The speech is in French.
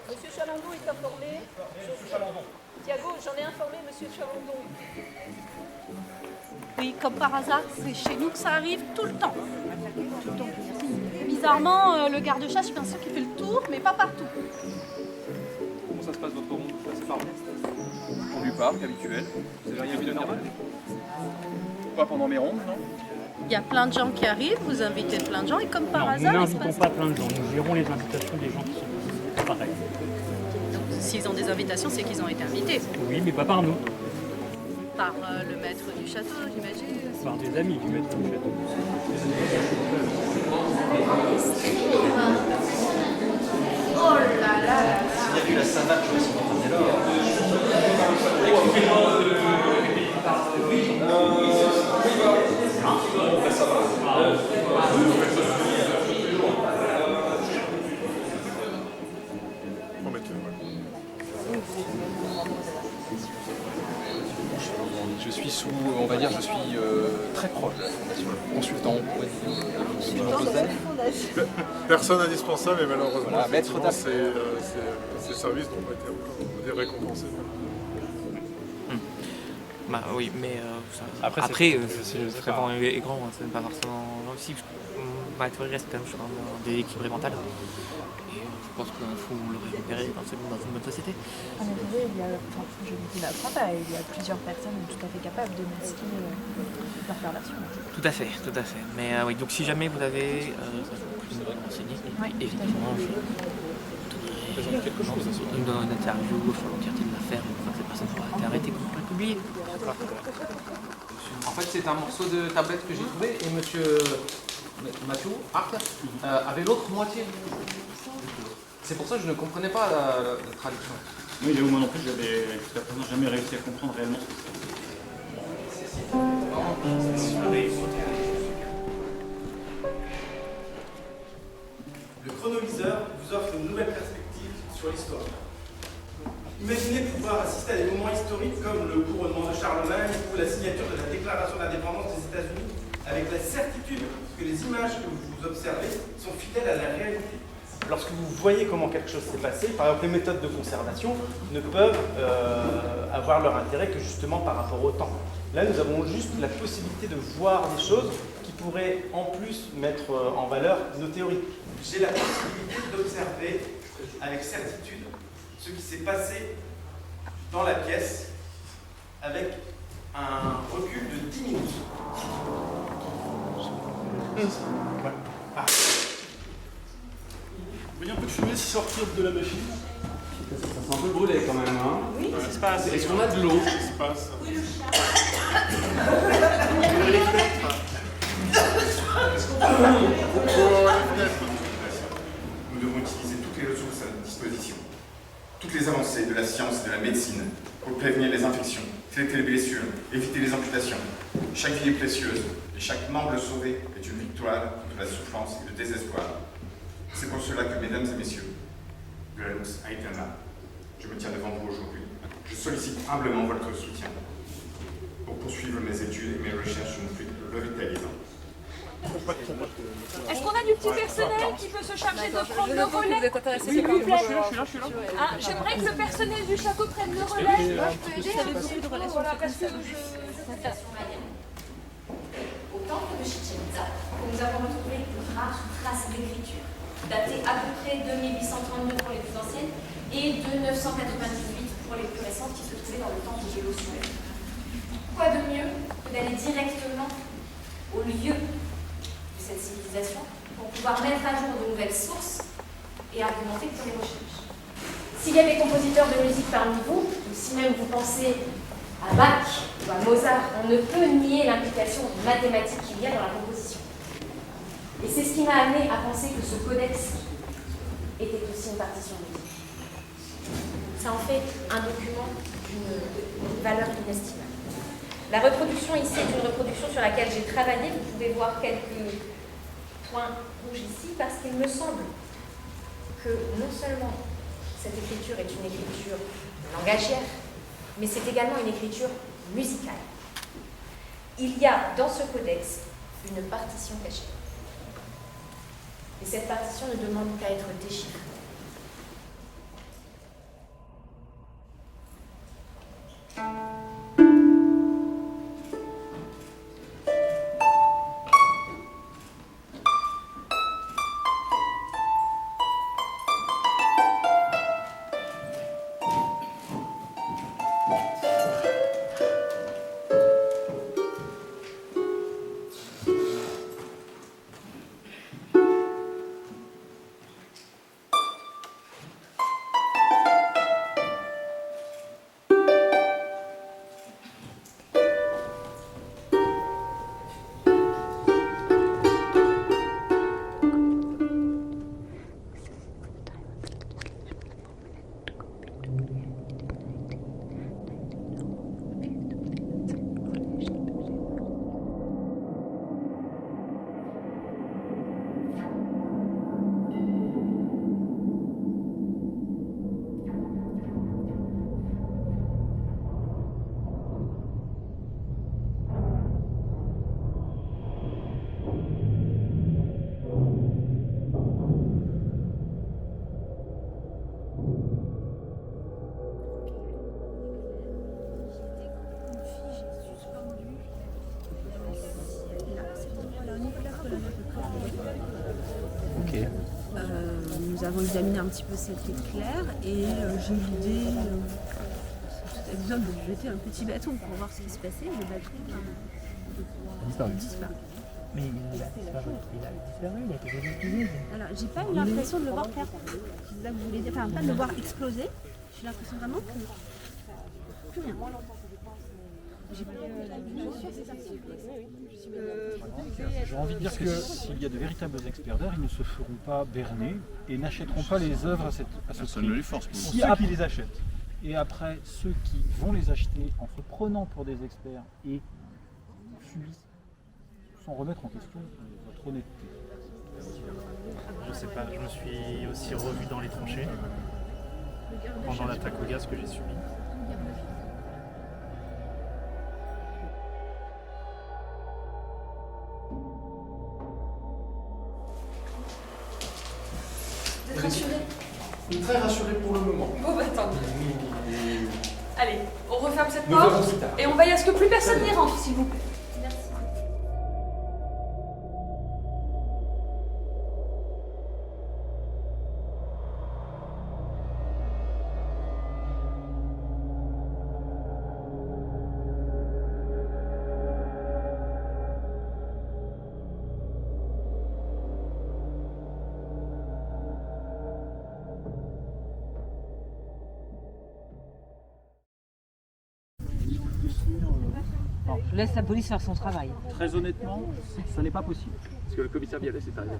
Monsieur Chalandon est informé. Thiago, j'en ai informé Monsieur Chalandon. Oui, comme par hasard, c'est chez nous que ça arrive tout le temps. Bizarrement, le garde-chasse, je suis bien sûr qu'il fait le tour, mais pas partout. Comment ça se passe votre ronde? C'est par on lui parle, habituel. Vous avez rien vu de normal? Pas pendant mes rondes, non? Il y a plein de gens qui arrivent, vous invitez plein de gens, et comme par hasard, nous il se n'invitons passe... pas plein de gens, nous gérons les invitations des gens qui sont pareils. Donc, s'ils ont des invitations, c'est qu'ils ont été invités. Oui, mais pas par nous, Par le maître du château, j'imagine. par des amis du maître du château. Oh là là. Il y a vu la savate, je vais s'en prendre là. Je suis sous, on va dire, je suis très proche de la fondation. Consultant, on pourrait dire. Personne indispensable et malheureusement, Voilà, maître effectivement, ces services n'ont pas été on va dire, récompensés. Bah oui, mais Après, c'est vraiment et grand, hein, c'est pas forcément aussi. Ma théorie reste quand même sur un déséquilibré mental. Et je pense qu'il faut le récupérer dans une bonne société. En effet, je ne l'apprends pas, il y a plusieurs personnes tout à fait capables de masquer leur perversion. Tout à fait, tout à fait. Mais oui, donc si jamais vous avez plus de renseigner, évidemment, je donnerai une interview sur l'entièreté de l'affaire une fois que cette personne aura été arrêtée pour la publier. En fait, c'est un morceau de tablette que j'ai trouvé et monsieur Mathieu Arc avait l'autre moitié. C'est pour ça que je ne comprenais pas la traduction. Oui, moi non plus, j'avais jusqu'à présent jamais réussi à comprendre réellement ce que c'était. Le chronoviseur vous offre une nouvelle perspective sur l'histoire. Imaginez pouvoir assister à des moments historiques comme le couronnement de Charlemagne ou la signature de la déclaration d'indépendance des États-Unis avec la certitude que les images que vous observez sont fidèles à la réalité. Lorsque vous voyez comment quelque chose s'est passé, par exemple les méthodes de conservation ne peuvent avoir leur intérêt que justement par rapport au temps. Là, nous avons juste la possibilité de voir des choses qui pourraient en plus mettre en valeur nos théories. J'ai la possibilité d'observer avec certitude ce qui s'est passé dans la pièce avec un recul de 10 minutes. Ah. Vous voyez un peu de fumée sortir de la machine? Ça sent un peu brûlé quand même, hein? Oui, qu'est-ce qui se passe? Est-ce qu'on a de l'eau? Qu'est-ce qui se passe? Oui, le chat. Les fenêtres. Nous devons utiliser toutes les ressources à notre disposition. Toutes les avancées de la science et de la médecine pour prévenir les infections, traiter les blessures, éviter les amputations. Chaque vie est précieuse et chaque membre sauvé est une victoire contre la souffrance et le désespoir. C'est pour cela que, mesdames et messieurs, de la Lux Aetna, je me tiens devant vous aujourd'hui. Je sollicite humblement votre soutien pour poursuivre mes études et mes recherches sur une flûte revitalisante. Est-ce qu'on a du petit personnel qui peut se charger de prendre le relais? S'il vous plaît. Ah, j'aimerais que le personnel du château prenne le relais. Moi, je peux aider. Voilà, parce que Au temple de Chichen Itza, nous avons retrouvé de rares traces d'écriture, datées à peu près de 1832 pour les plus anciennes et de 998 pour les plus récentes qui se trouvaient dans le temple de Gélo-Suez. Quoi de mieux que d'aller directement au lieu de cette civilisation pour pouvoir mettre à jour de nouvelles sources et argumenter pour les recherches. S'il y a des compositeurs de musique parmi vous, ou si même vous pensez à Bach ou à Mozart, on ne peut nier l'implication mathématique qu'il y a dans la composition. Et c'est ce qui m'a amené à penser que ce codex était aussi une partition musique. Ça en fait un document d'une valeur inestimable. La reproduction ici est une reproduction sur laquelle j'ai travaillé. Vous pouvez voir quelques points rouges ici parce qu'il me semble que non seulement cette écriture est une écriture langagière, mais c'est également une écriture musicale. Il y a dans ce codex une partition cachée. Et cette partition ne demande qu'à être déchiffrée. Ok. Nous avons examiné un petit peu cet éclair et j'ai eu l'idée de jeter un petit bâton pour voir ce qui se passait. Le bâton a disparu. Mais il a disparu, il a été réutilisé. Alors, j'ai pas eu l'impression de le voir faire. C'est ça que je voulais dire. Enfin, pas de le voir exploser. J'ai l'impression vraiment que plus rien. J'ai envie de dire que s'il y a de véritables experts d'art, ils ne se feront pas berner et n'achèteront pas les œuvres à ce prix. ne les force. Ceux qui les achètent. Et après, ceux qui vont les acheter en se prenant pour des experts et subissent, sans remettre en question votre honnêteté. Je sais pas, je me suis aussi revu dans les tranchées pendant l'attaque au gaz que j'ai subie. Vous êtes rassuré? Très rassuré pour le moment. Bon bah tant mieux. Allez, on referme cette Nous verrons porte plus tard. et on veille à ce que plus personne n'y rentre, s'il vous plaît. Merci. Je laisse la police faire son travail. Très honnêtement, ça n'est pas possible. Parce que le commissaire Bialet, c'est arrivé.